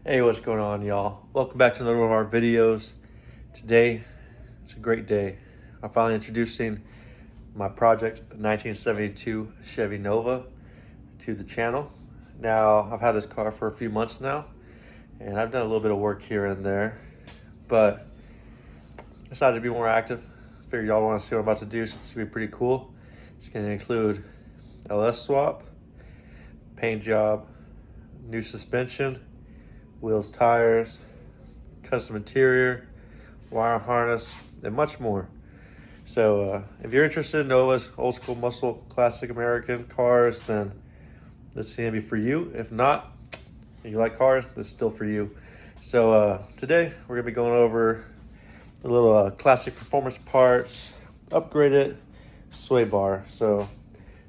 Hey, what's going on, y'all? Welcome back to another one of our videos. Today, it's a great day. I'm finally introducing my project, 1972 Chevy Nova, to the channel. Now, I've had this car for a few months now, and I've done a little bit of work here and there, but I decided to be more active. Figured y'all want to see what I'm about to do, so it's going to be pretty cool. It's going to include LS swap, paint job, new suspension, wheels, tires, custom interior, wire harness, and much more. So if you're interested in Nova's old school muscle classic American cars, then this is gonna be for you. If not, if you like cars, this is still for you. So today we're gonna be going over the little classic performance parts, upgraded sway bar. So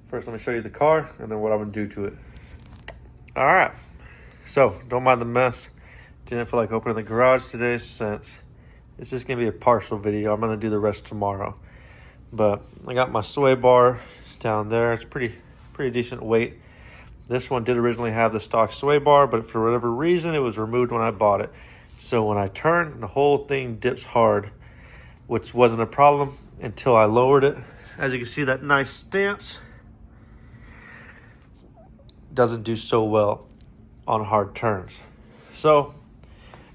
first let me show you the car and then what I'm gonna do to it. All right. So, don't mind the mess. Didn't feel like opening the garage today since it's just going to be a partial video. I'm going to do the rest tomorrow. But I got my sway bar down there. It's pretty decent weight. This one did originally have the stock sway bar, but for whatever reason, it was removed when I bought it. So when I turn, the whole thing dips hard, which wasn't a problem until I lowered it. As you can see, that nice stance doesn't do so well on hard turns. So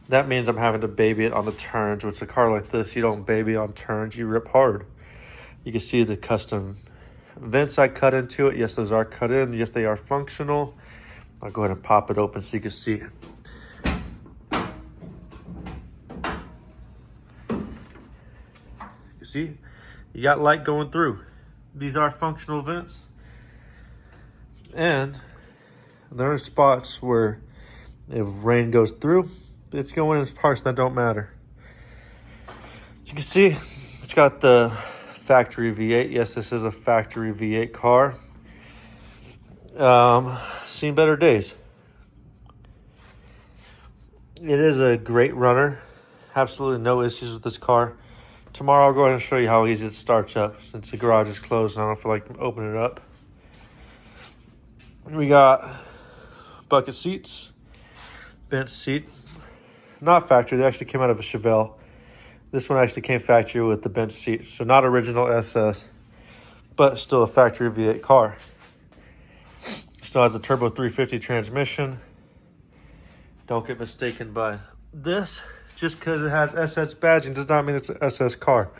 that means I'm having to baby it on the turns, which a car like this, you don't baby on turns, you rip hard. You can see the custom vents I cut into it. Yes, those are cut in. Yes, they are functional. I'll go ahead and pop it open so you can see. You see, you got light going through. These are functional vents. And there are spots where if rain goes through, it's going in parts that don't matter. As you can see, it's got the factory V8. Yes, this is a factory V8 car. Seen better days. It is a great runner. Absolutely no issues with this car. Tomorrow I'll go ahead and show you how easy it starts up since the garage is closed and I don't feel like opening it up. We got bucket seats, bench seat, not factory. They actually came out of a Chevelle. This one actually came factory with the bench seat, so not original SS, but still a factory V8 car. Still has a turbo 350 transmission. Don't get mistaken by this. Just because it has SS badging does not mean it's an SS car.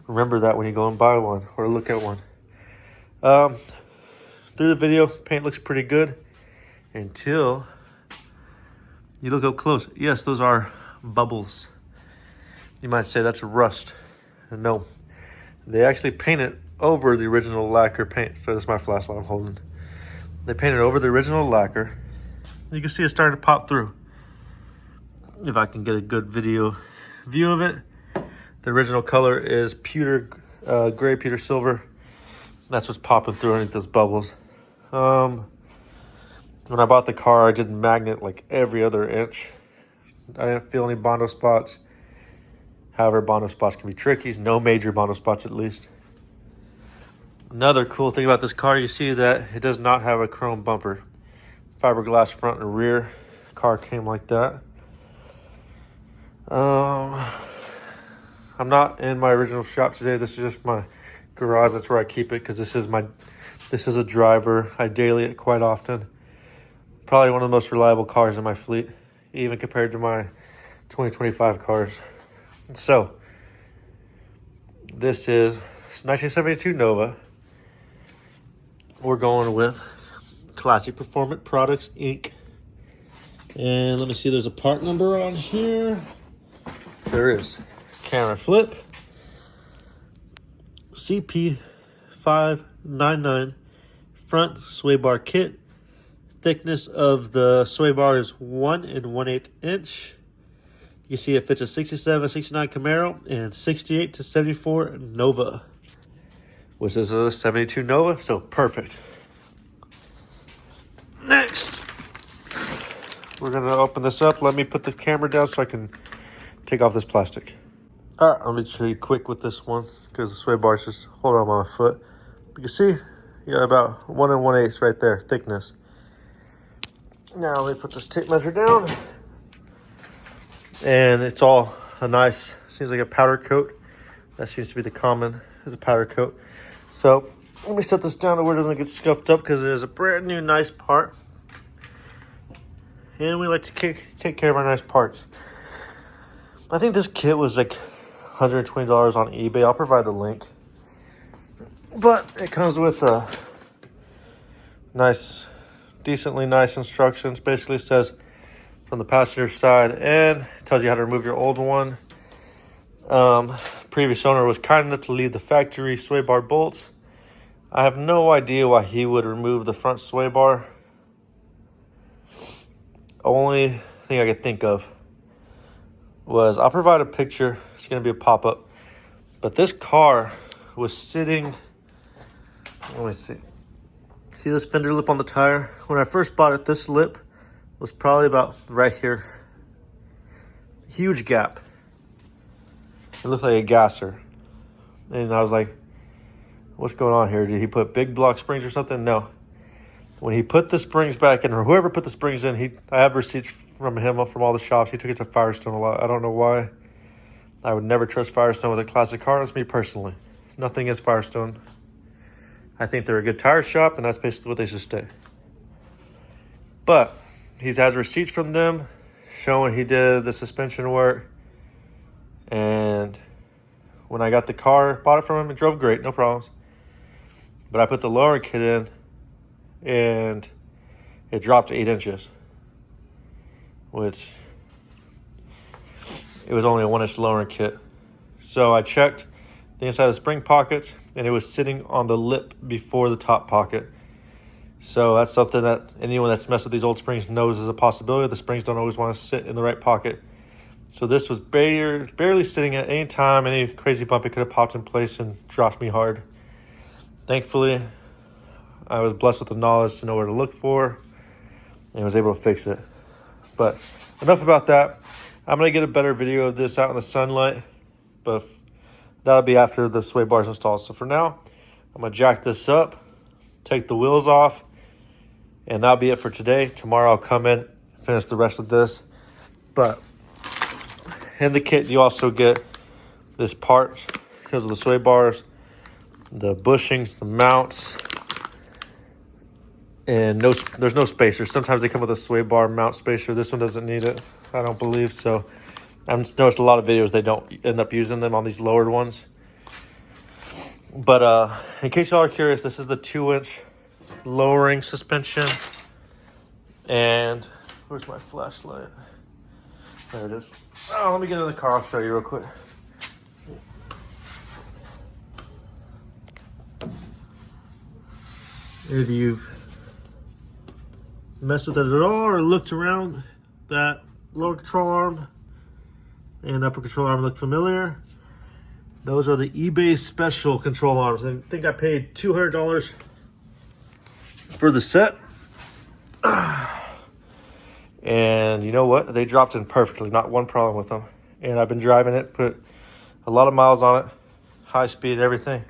Remember that when you go and buy one or look at one. Through the video, paint looks pretty good until you look up close. Yes, those are bubbles. You might say that's rust. No, they actually painted over the original lacquer paint. So this is my flashlight I'm holding. They painted over the original lacquer. You can see it starting to pop through. If I can get a good video view of it. The original color is pewter, gray pewter silver. That's what's popping through underneath those bubbles. When I bought the car, I did magnet like every other inch. I didn't feel any Bondo spots. However, Bondo spots can be tricky. No major Bondo spots, at least. Another cool thing about this car, you see that it does not have a chrome bumper. Fiberglass front and rear. Car came like that. I'm not in my original shop today. This is just my garage. That's where I keep it because this is a driver. I daily it quite often. Probably one of the most reliable cars in my fleet, even compared to my 2025 cars. So, this is 1972 Nova. We're going with Classic Performance Products, Inc. And let me see, there's a part number on here. There is. Camera flip. CP599 front sway bar kit. Thickness of the sway bar is 1 1/8 inch. You see it fits a 67, 69 Camaro and 68 to 74 Nova. Which is a 72 Nova, so perfect. Next, we're gonna open this up. Let me put the camera down so I can take off this plastic. All right, let me show you quick with this one because the sway bar is just hold on my foot. You can see you got about 1 1/8 right there, thickness. Now let me put this tape measure down. And it's all a nice, seems like a powder coat. That seems to be the common, is a powder coat. So let me set this down to where it doesn't get scuffed up, because it is a brand new nice part. And we like to take care of our nice parts. I think this kit was like $120 on eBay. I'll provide the link. But it comes with a nice, decently nice instructions. Basically says from the passenger side, and tells you how to remove your old one. Previous owner was kind enough to leave the factory sway bar bolts. I have no idea why he would remove the front sway bar. Only thing I could think of was, I'll provide a picture. It's going to be a pop-up. But this car was sitting, let me see. See this fender lip on the tire? When I first bought it, this lip was probably about right here. Huge gap. It looked like a gasser. And I was like, what's going on here? Did he put big block springs or something? No. When he put the springs back in, or whoever put the springs in, I have receipts from him from all the shops. He took it to Firestone a lot. I don't know why. I would never trust Firestone with a classic car. That's me personally. Nothing against Firestone. I think they're a good tire shop, and that's basically what they should stay. But he has receipts from them showing he did the suspension work. And when I got the car, bought it from him, it drove great, no problems. But I put the lowering kit in, and it dropped 8 inches, which it was only a 1-inch lowering kit. So I checked the inside of the spring pockets, and it was sitting on the lip before the top pocket. So that's something that anyone that's messed with these old springs knows is a possibility. The springs don't always want to sit in the right pocket. So this was barely sitting at any time. Any crazy bump, it could have popped in place and dropped me hard. Thankfully, I was blessed with the knowledge to know where to look for, and was able to fix it. But enough about that. I'm going to get a better video of this out in the sunlight, but that'll be after the sway bar's installed. So for now, I'm going to jack this up, take the wheels off, and that'll be it for today. Tomorrow I'll come in, finish the rest of this. But in the kit, you also get this part because of the sway bars, the bushings, the mounts, and there's no spacer. Sometimes they come with a sway bar mount spacer. This one doesn't need it, I don't believe. So I've noticed a lot of videos they don't end up using them on these lowered ones. But in case y'all are curious, this is the 2-inch lowering suspension. And where's my flashlight? There it is. Oh, let me get in the car. I'll show you real quick. If you've messed with it at all or looked around, that lower control arm and upper control arm look familiar. Those are the eBay special control arms. I think I paid $200 for the set. And you know what? They dropped in perfectly. Not one problem with them. And I've been driving it, put a lot of miles on it, high speed, everything.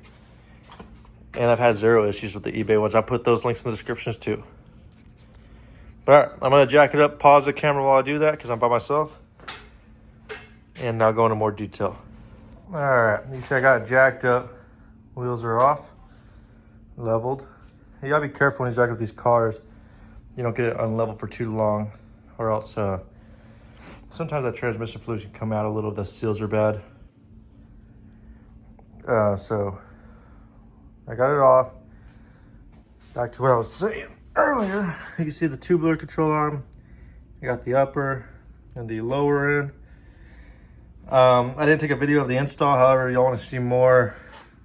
And I've had 0 issues with the eBay ones. I'll put those links in the descriptions too. But all right, I'm going to jack it up, pause the camera while I do that because I'm by myself. And now go into more detail. All right, you see I got it jacked up. Wheels are off, leveled. You gotta be careful when you jack up these cars. You don't get it unleveled for too long, or else sometimes that transmission fluid can come out a little. The seals are bad. So I got it off. Back to what I was saying earlier. You can see the tubular control arm. You got the upper and the lower end. I didn't take a video of the install. However, y'all want to see more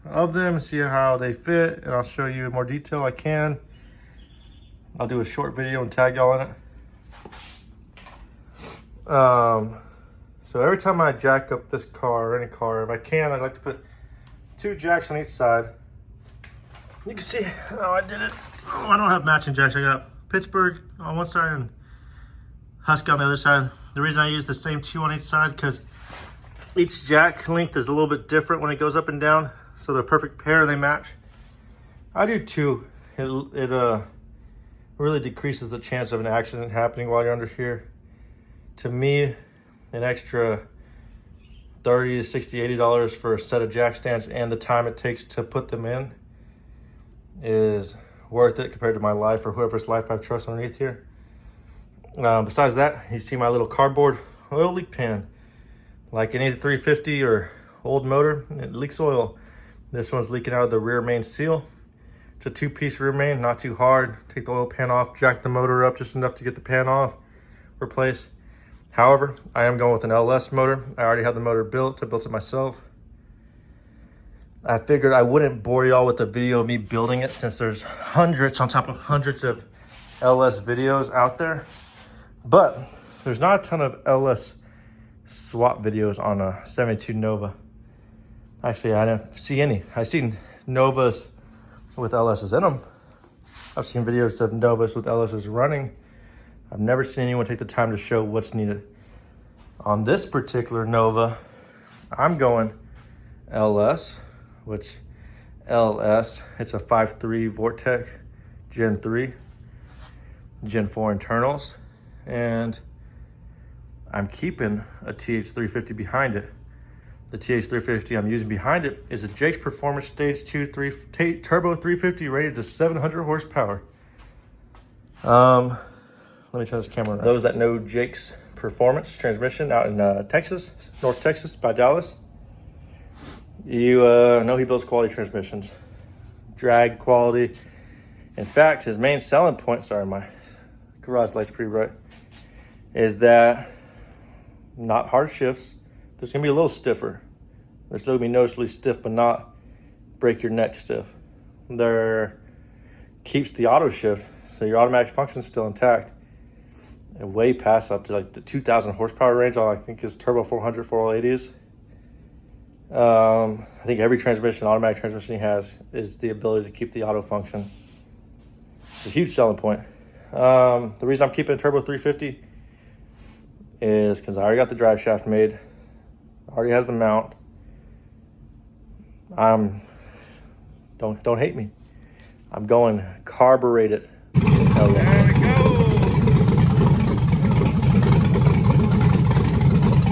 of them, see how they fit, and I'll show you in more detail. I can. I'll do a short video and tag y'all in it. So every time I jack up this car or any car, if I can, I'd like to put 2 jacks on each side. You can see how I did it. Oh, I don't have matching jacks. I got Pittsburgh on one side and Husky on the other side. The reason I use the same 2 on each side because each jack length is a little bit different when it goes up and down. So they're a perfect pair, they match. I do 2. It really decreases the chance of an accident happening while you're under here. To me, an extra $30 to $60, $80 for a set of jack stands and the time it takes to put them in is worth it compared to my life or whoever's life I trust underneath here. Besides that, you see my little cardboard oil leak pan. Like any 350 or old motor, it leaks oil. This one's leaking out of the rear main seal. It's a 2-piece rear main, not too hard. Take the oil pan off, jack the motor up just enough to get the pan off, replace. However, I am going with an LS motor. I already have the motor built. I built it myself. I figured I wouldn't bore y'all with a video of me building it since there's hundreds on top of hundreds of LS videos out there. But there's not a ton of LS swap videos on a 72 Nova. Actually, I didn't see any. I've seen Novas with LSs in them. I've seen videos of Novas with LSs running. I've never seen anyone take the time to show what's needed. On this particular Nova, I'm going LS, which LS, it's a 5.3 Vortec Gen 3, Gen 4 internals, and I'm keeping a TH350 behind it. The TH350 I'm using behind it is a Jake's Performance Stage 2 Turbo 350 rated to 700 horsepower. Let me turn this camera around. Those that know Jake's Performance transmission out in Texas, North Texas by Dallas, you know he builds quality transmissions, drag quality. In fact, his main selling point, sorry, my garage light's pretty bright, is that not hard shifts. There's gonna be a little stiffer. There's still gonna be noticeably stiff, but not break your neck stiff. There keeps the auto shift, so your automatic function is still intact. And way past up to like the 2,000 horsepower range on I think his turbo 400 480s. I think every transmission, automatic transmission he has, is the ability to keep the auto function. It's a huge selling point. The reason I'm keeping a turbo 350 is because I already got the drive shaft made. Already has the mount. Don't hate me. I'm going carbureted. There we go.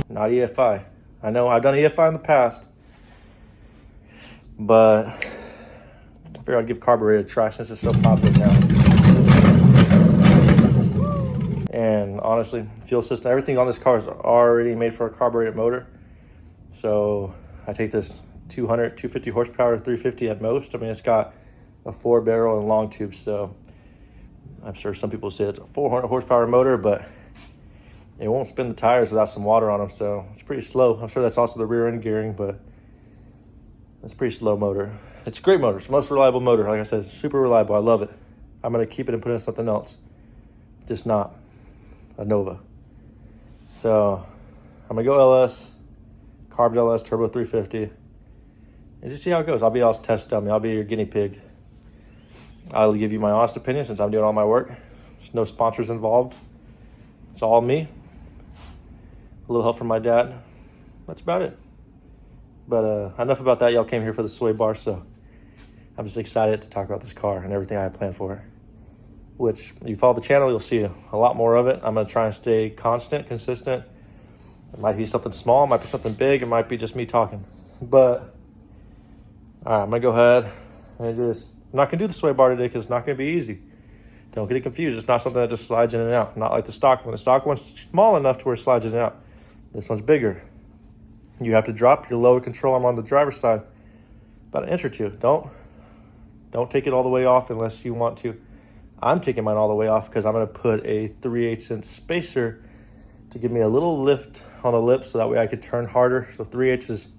Not EFI. I know I've done EFI in the past, but I figured I'd give carbureted a try since it's so popular now. And honestly, fuel system, everything on this car is already made for a carbureted motor. So I take this 200, 250 horsepower, 350 at most. I mean, it's got a 4-barrel and long tube, so I'm sure some people say it's a 400 horsepower motor, but it won't spin the tires without some water on them, so it's pretty slow. I'm sure that's also the rear end gearing, but it's a pretty slow motor. It's a great motor. It's the most reliable motor. Like I said, it's super reliable. I love it. I'm going to keep it and put in something else. Just not a Nova. So I'm going to go LS, carbed LS, turbo 350, and just see how it goes. I'll be y'all's test dummy. I'll be your guinea pig. I'll give you my honest opinion since I'm doing all my work. There's no sponsors involved. It's all me. A little help from my dad. That's about it. But enough about that. Y'all came here for the soy bar, so I'm just excited to talk about this car and everything I have planned for it. Which, if you follow the channel, you'll see a lot more of it. I'm going to try and stay consistent. It might be something small, it might be something big, it might be just me talking. But, all right, I'm going to go ahead and I'm not going to do the soy bar today because it's not going to be easy. Don't get it confused. It's not something that just slides in and out. Not like the stock one. The stock one's small enough to where it slides in and out. This one's bigger. You have to drop your lower control arm on the driver's side about an inch or two. Don't take it all the way off unless you want to. I'm taking mine all the way off because I'm going to put a 3/8 inch spacer to give me a little lift on the lip so that way I could turn harder. So 3/8 is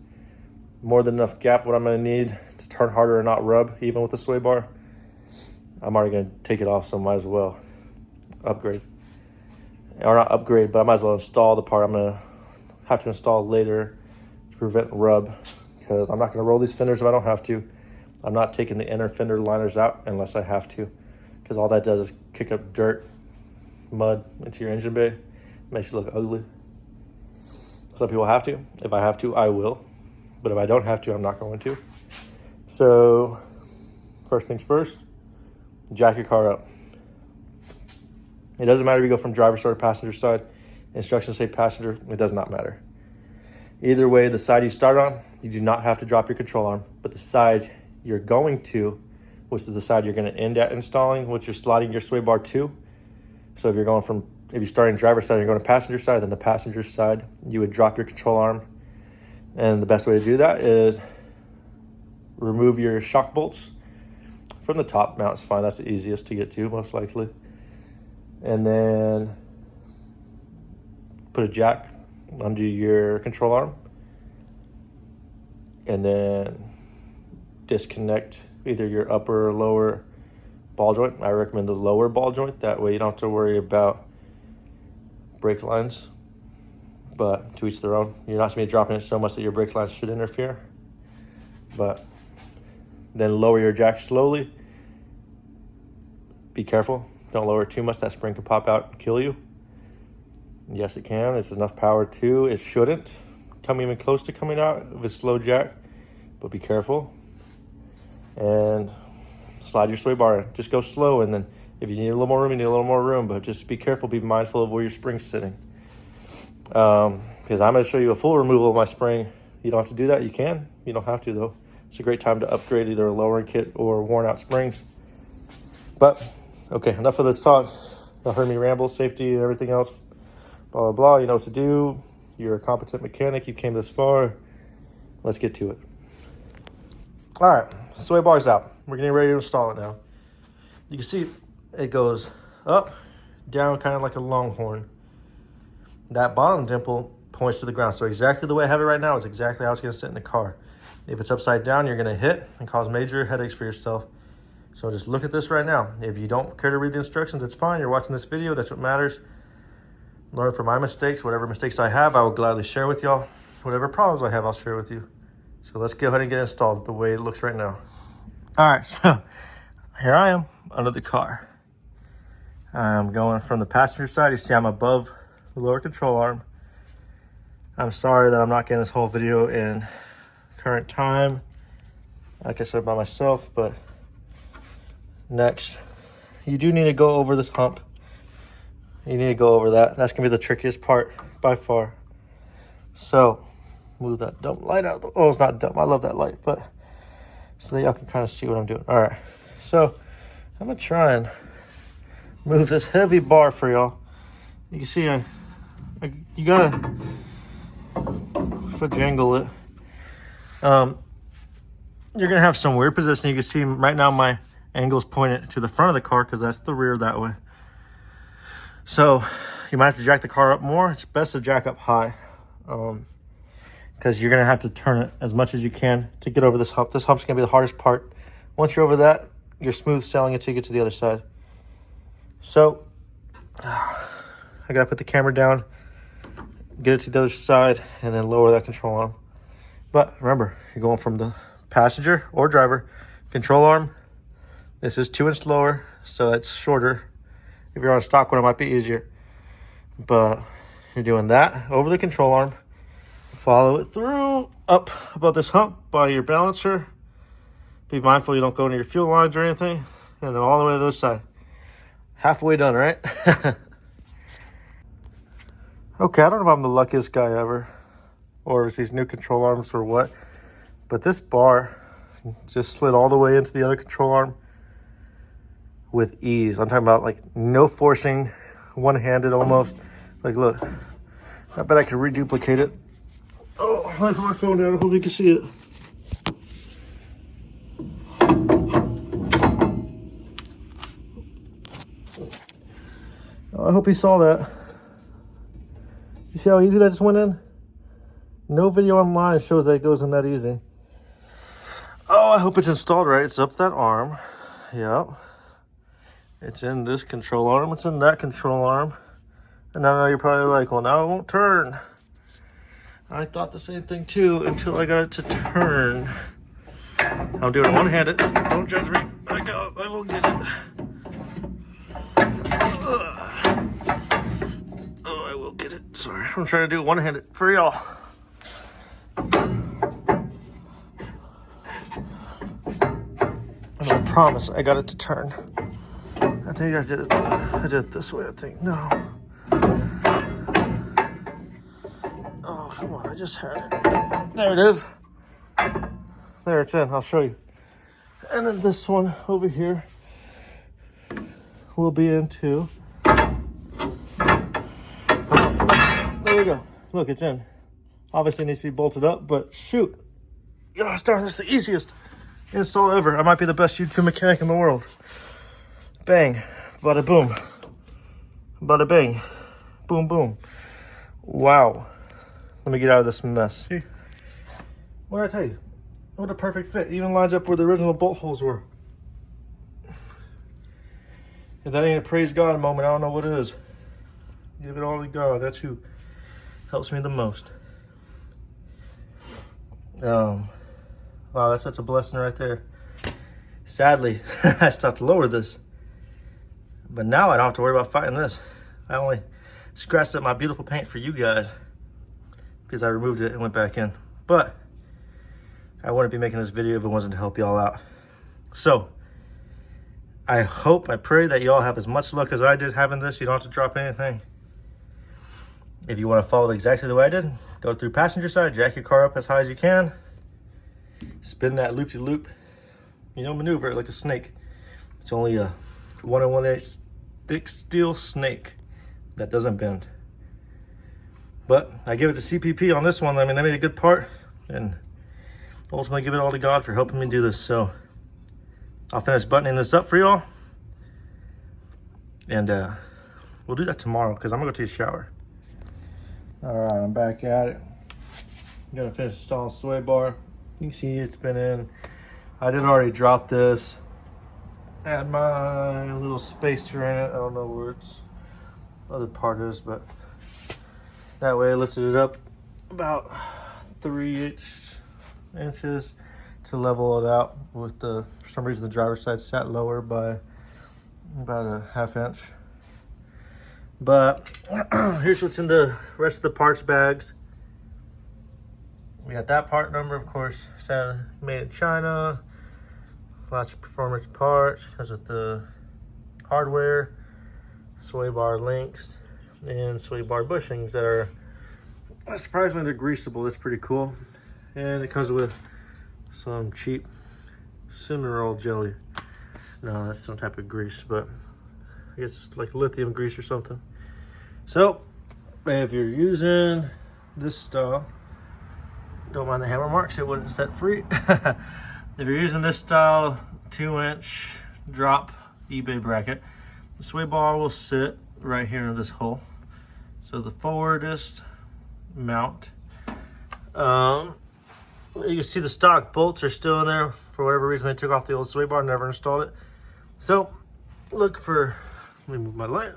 more than enough gap what I'm going to need to turn harder and not rub, even with the sway bar. I'm already going to take it off, so I might as well upgrade. Or not upgrade, but I might as well install the part I'm going to have to install later to prevent rub, because I'm not going to roll these fenders if I don't have to. I'm not taking the inner fender liners out unless I have to, because all that does is kick up dirt, mud into your engine bay. Makes you look ugly. Some people have to. If I have to, I will. But if I don't have to, I'm not going to. So, first things first, jack your car up. It doesn't matter if you go from driver's side or passenger side. Instructions say passenger, it does not matter. Either way, the side you start on, you do not have to drop your control arm, but the side you're going to, which is the side you're going to end at installing, which you're sliding your sway bar to. So if you're starting driver's side and you're going to passenger side, then the passenger side, you would drop your control arm. And the best way to do that is remove your shock bolts from the top. Mount's fine, that's the easiest to get to, most likely. And then put a jack under your control arm. And then disconnect either your upper or lower ball joint. I recommend the lower ball joint. That way you don't have to worry about brake lines. But to each their own. You're not going to be dropping it so much that your brake lines should interfere. But then lower your jack slowly. Be careful. Don't lower it too much. That spring can pop out and kill you. Yes, it can. It's enough power too. It shouldn't come even close to coming out of a slow jack. But be careful. And slide your sway bar in. Just go slow, and then if you need a little more room, you need a little more room. But just be careful. Be mindful of where your spring's sitting. Because I'm going to show you a full removal of my spring. You don't have to do that. You can. You don't have to, though. It's a great time to upgrade either a lowering kit or worn out springs. But, okay, enough of this talk. You'll heard me ramble, safety and everything else. Blah, blah, blah. You know what to do. You're a competent mechanic. You came this far. Let's get to it. All right, sway bar's out. We're getting ready to install it now. You can see it goes up, down, kind of like a longhorn. That bottom dimple points to the ground. So exactly the way I have it right now is exactly how it's going to sit in the car. If it's upside down, you're going to hit and cause major headaches for yourself. So just look at this right now. If you don't care to read the instructions, it's fine. You're watching this video. That's what matters. Learn from my mistakes. Whatever mistakes I have, I will gladly share with y'all. Whatever problems I have, I'll share with you. So let's go ahead and get it installed the way it looks right now. All right, so here I am under the car. I'm going from the passenger side. You see I'm above the lower control arm. I'm sorry that I'm not getting this whole video in current time, like I said, by myself, but next, you do need to go over this hump. You need to go over that. That's gonna be the trickiest part by far. So move that dumb light out. Oh, it's not dumb. I love that light, but so that y'all can kind of see what I'm doing. All right, so I'm gonna try and move this heavy bar for y'all. You can see you gotta jangle it. You're gonna have some weird position. You can see right now my angle's pointed to the front of the car because that's the rear that way. So you might have to jack the car up more. It's best to jack up high because you're gonna have to turn it as much as you can to get over this hump. This hump's gonna be the hardest part. Once you're over that, you're smooth sailing until you get to the other side. So I gotta put the camera down, get it to the other side, and then lower that control arm. But remember, you're going from the passenger or driver control arm. This is 2 inches lower, so it's shorter. If you're on a stock one, it might be easier. But you're doing that over the control arm. Follow it through up above this hump by your balancer. Be mindful you don't go into your fuel lines or anything. And then all the way to the other side. Halfway done, right? Okay, I don't know if I'm the luckiest guy ever, or it's these new control arms or what, but this bar just slid all the way into the other control arm with ease. I'm talking about like no forcing, one-handed almost. Like, look, I bet I could reduplicate it. Oh, I put my phone down. I hope you can see it. Oh, I hope you saw that. You see how easy that just went in? No video online shows that it goes in that easy. Oh, I hope it's installed right. It's up that arm. Yep. It's in this control arm. It's in that control arm. And I know you're probably like, well, now it won't turn. I thought the same thing too until I got it to turn. I'm doing it one-handed. Don't judge me. I will get it. Oh, I will get it. Sorry, I'm trying to do it one-handed for y'all. I promise I got it to turn. I think I did it this way, I think. No. just had it. There it is. There it's in. I'll show you. And then this one over here will be in too. There we go. Look, it's in. Obviously it needs to be bolted up, but shoot. This is the easiest install ever. I might be the best YouTube mechanic in the world. Bang. Bada boom. Bada bang. Boom boom. Wow. Let me get out of this mess. What did I tell you? What a perfect fit. Even lines up where the original bolt holes were. If that ain't a praise God moment, I don't know what is. Give it all to God. That's who helps me the most. Wow, that's such a blessing right there. Sadly, I still have to lower this. But now I don't have to worry about fighting this. I only scratched up my beautiful paint for you guys because I removed it and went back in. But I wouldn't be making this video if it wasn't to help y'all out. So I hope, I pray that y'all have as much luck as I did having this. You don't have to drop anything. If you want to follow it exactly the way I did, go through passenger side, jack your car up as high as you can, spin that loop-de-loop, maneuver it like a snake. It's only a 1 1/8 thick steel snake that doesn't bend. But I give it to CPP on this one. I mean, they made a good part, and ultimately give it all to God for helping me do this. So I'll finish buttoning this up for y'all, and we'll do that tomorrow because I'm gonna go take a shower. All right, I'm back at it. I'm gonna finish installing the sway bar. You can see it's been in. I did already drop this. Add my little spacer in it. I don't know where its other part is, but that way I lifted it up about 3 inches to level it out with for some reason the driver's side sat lower by about a 1/2 inch. But here's what's in the rest of the parts bags. We got that part number, of course, made in China. Lots of performance parts because of the hardware, sway bar links, and sway bar bushings that are, surprisingly, they're greasable. That's pretty cool. And it comes with some cheap cinnamon roll jelly. No, that's some type of grease, but I guess it's like lithium grease or something. So if you're using this style, don't mind the hammer marks, it wouldn't set free. If you're using this style 2-inch drop eBay bracket, the sway bar will sit right here in this hole. So the forwardest mount, you can see the stock bolts are still in there. For whatever reason, they took off the old sway bar, never installed it. So look for, let me move my light.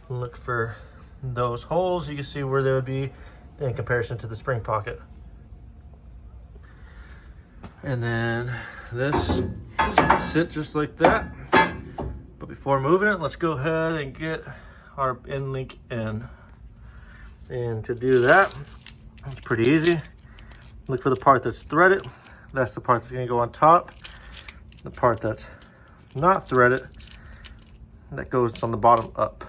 Look for those holes. You can see where they would be in comparison to the spring pocket. And then this is gonna sit just like that. But before moving it, let's go ahead and get our end link in. And to do that, it's pretty easy. Look for the part that's threaded. That's the part that's gonna go on top. The part that's not threaded, that goes on the bottom up.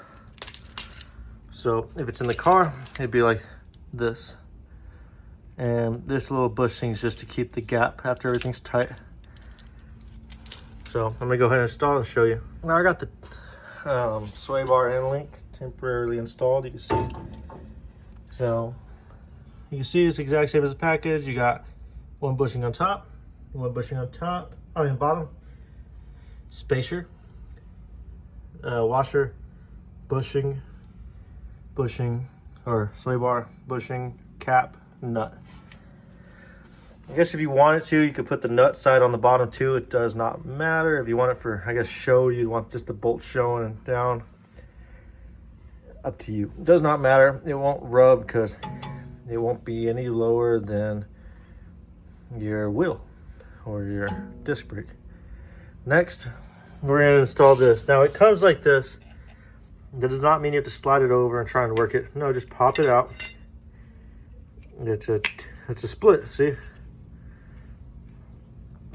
So if it's in the car, it'd be like this. And this little bushing is just to keep the gap after everything's tight. So I'm gonna go ahead and install and show you. Now I got the sway bar end link temporarily installed, you can see. So you can see it's the exact same as the package. You got one bushing on top, one bushing on top, bottom, spacer, washer, bushing, or sway bar, bushing, cap, nut. I guess if you wanted to, you could put the nut side on the bottom too. It does not matter. If you want it for, I guess, show, you want just the bolt showing and down. Up to you. It does not matter. It won't rub because it won't be any lower than your wheel or your disc brake. Next, we're going to install this. Now it comes like this. That does not mean you have to slide it over and try and work it. No, just pop it out. It's a split, see?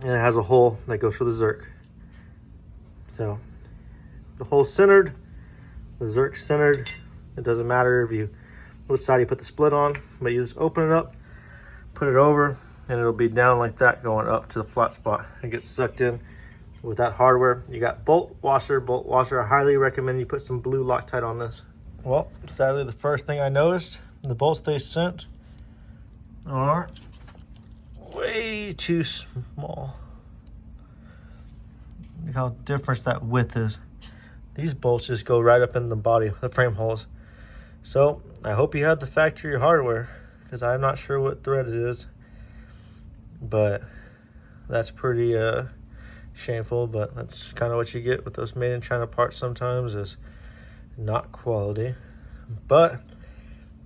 And it has a hole that goes for the Zerk. So the hole's centered, the Zerk's centered. It doesn't matter if you which side you put the split on, but you just open it up, put it over, and it'll be down like that going up to the flat spot. It gets sucked in with that hardware. You got bolt washer. I highly recommend you put some blue Loctite on this. Well, sadly, the first thing I noticed, the bolts they sent are way too small. Look how different that width is. These bolts just go right up in the body, the frame holes. So I hope you have the factory hardware, because I'm not sure what thread it is, but that's pretty shameful. But that's kind of what you get with those made in China parts sometimes, is not quality. But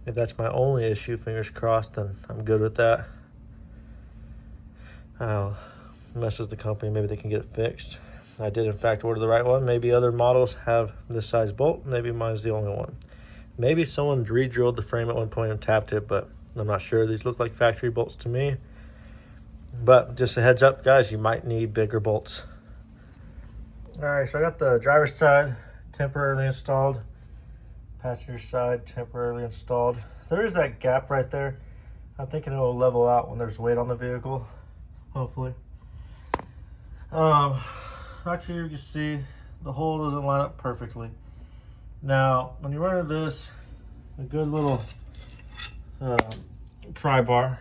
if that's my only issue, fingers crossed, then I'm good with that. Messes the company, maybe they can get it fixed. I did in fact order the right one. Maybe other models have this size bolt, maybe mine's the only one. Maybe someone re-drilled the frame at one point and tapped it, but I'm not sure. These look like factory bolts to me. But just a heads up, guys, you might need bigger bolts. All right, so I got the driver's side temporarily installed, passenger side temporarily installed. There is that gap right there. I'm thinking it will level out when there's weight on the vehicle, hopefully. Actually, you can see the hole doesn't line up perfectly. Now, when you run into this, a good little pry bar,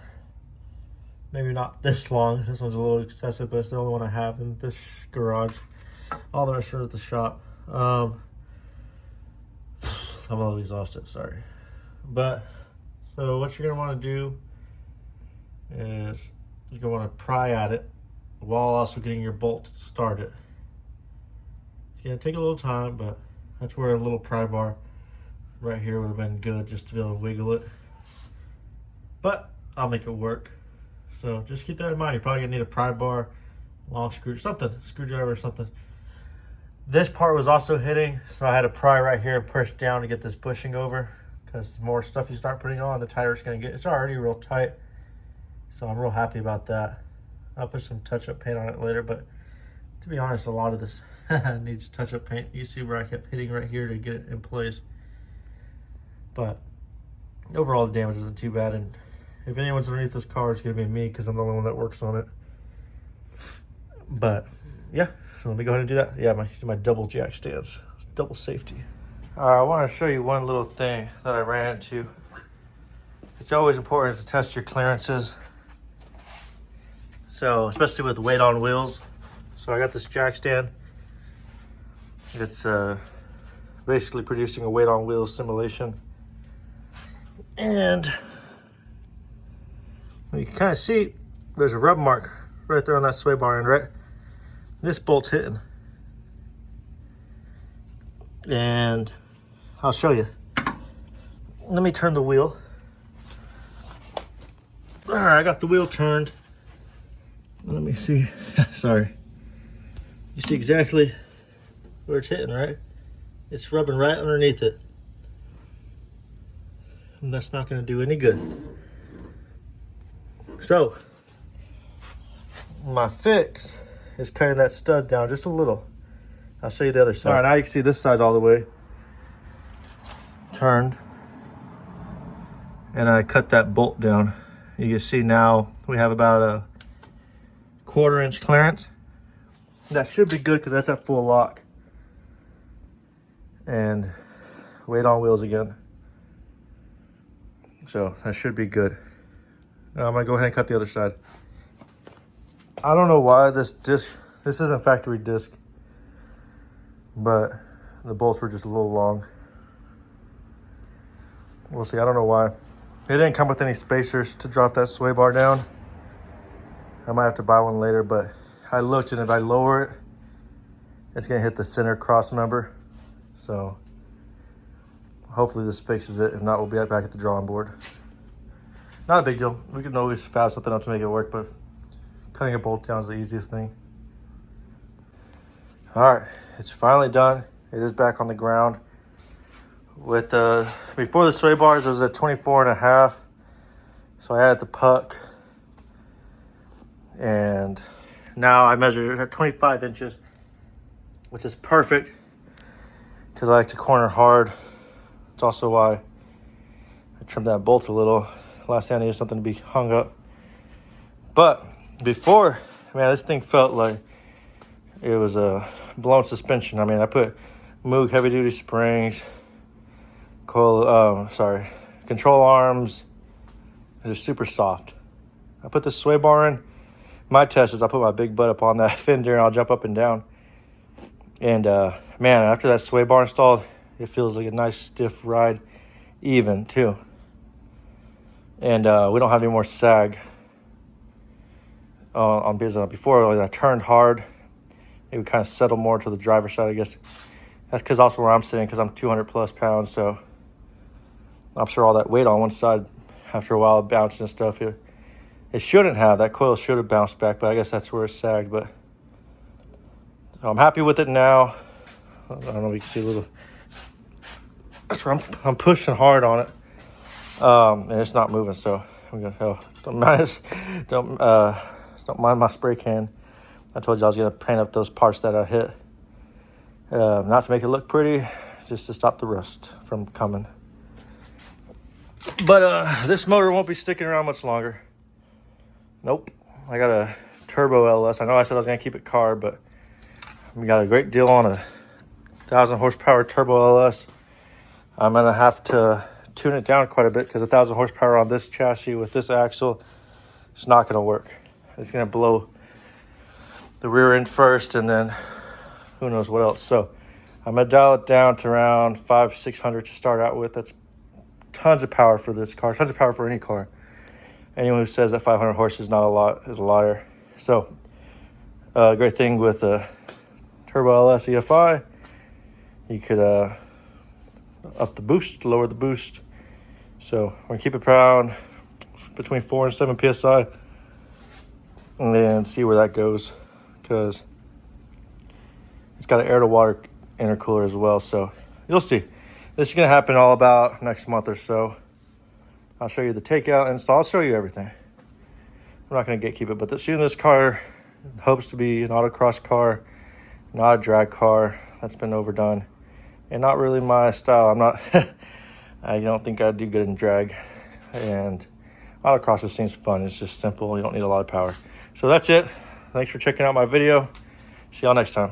maybe not this long, this one's a little excessive, but it's the only one I have in this garage. All the rest are at the shop. I'm a little exhausted, sorry. But, so what you're gonna wanna do is you're gonna wanna pry at it while also getting your bolt started. It's gonna take a little time, but that's where a little pry bar right here would have been good, just to be able to wiggle it. But I'll make it work. So just keep that in mind. You're probably gonna need a pry bar, long screwdriver or something. This part was also hitting, so I had to pry right here and push down to get this bushing over, because the more stuff you start putting on, the tighter it's gonna get. It's already real tight, so I'm real happy about that. I'll put some touch-up paint on it later, but to be honest, a lot of this needs touch-up paint. You see where I kept hitting right here to get it in place. But overall, the damage isn't too bad, and if anyone's underneath this car, it's gonna be me, because I'm the only one that works on it. But yeah, so let me go ahead and do that. Yeah, my double jack stands, double safety. I want to show you one little thing that I ran into. It's always important to test your clearances. So, especially with weight on wheels. So I got this jack stand. It's basically producing a weight on wheels simulation. And you can kind of see there's a rub mark right there on that sway bar end, right? This bolt's hitting. And I'll show you. Let me turn the wheel. All right, I got the wheel turned. Let me see. Sorry. You see exactly where it's hitting, right? It's rubbing right underneath it. And that's not going to do any good. So, my fix is cutting that stud down just a little. I'll show you the other side. All right, now you can see this side's all the way turned. And I cut that bolt down. You can see now we have about a 1/4 inch clearance. That should be good because that's at full lock. And weight on wheels again. So that should be good. Now I'm gonna go ahead and cut the other side. I don't know why this isn't factory disc, but the bolts were just a little long. We'll see, I don't know why. It didn't come with any spacers to drop that sway bar down. I might have to buy one later, but I looked, and if I lower it, it's gonna hit the center cross member. So hopefully this fixes it. If not, we'll be back at the drawing board. Not a big deal. We can always fab something out to make it work, but cutting a bolt down is the easiest thing. All right, it's finally done. It is back on the ground. With before the sway bars, it was at 24.5. So I added the puck. And now I measured it at 25 inches, which is perfect because I like to corner hard. It's also why I trim that bolt a little. Last thing I need is something to be hung up. But before, man, this thing felt like it was a blown suspension. I mean, I put Moog heavy duty springs, control arms. It's super soft. I put the sway bar in. My test is I put my big butt up on that fender and I'll jump up and down. And man, after that sway bar installed, it feels like a nice stiff ride, even too. And we don't have any more sag on because before I turned hard, it would kind of settle more to the driver's side, I guess. That's because also where I'm sitting, because I'm 200 plus pounds, so I'm sure all that weight on one side, after a while of bouncing and stuff, it shouldn't have. That coil should have bounced back, but I guess that's where it sagged. But I'm happy with it now. I don't know if you can see a little. That's where I'm pushing hard on it, and it's not moving. So I'm gonna don't mind my spray can. I told you I was gonna paint up those parts that I hit, not to make it look pretty, just to stop the rust from coming. But this motor won't be sticking around much longer. Nope. I got a turbo LS. I know I said I was going to keep it carb, but we got a great deal on a 1,000 horsepower turbo LS. I'm going to have to tune it down quite a bit because 1,000 horsepower on this chassis with this axle, it's not going to work. It's going to blow the rear end first, and then who knows what else. So I'm going to dial it down to around 500-600 to start out with. That's tons of power for this car, tons of power for any car. Anyone who says that 500 horse is not a lot is a liar. So, great thing with a turbo LS EFI, you could up the boost, lower the boost. So we're gonna keep it around between 4 and 7 psi, and then see where that goes, because it's got an air to water intercooler as well. So you'll see. This is gonna happen all about next month or so. I'll show you the takeout install. I'll show you everything. I'm not going to gatekeep it, but this car hopes to be an autocross car, not a drag car. That's been overdone, and not really my style. I'm not. I don't think I'd do good in drag, and autocross just seems fun. It's just simple. You don't need a lot of power. So that's it. Thanks for checking out my video. See y'all next time.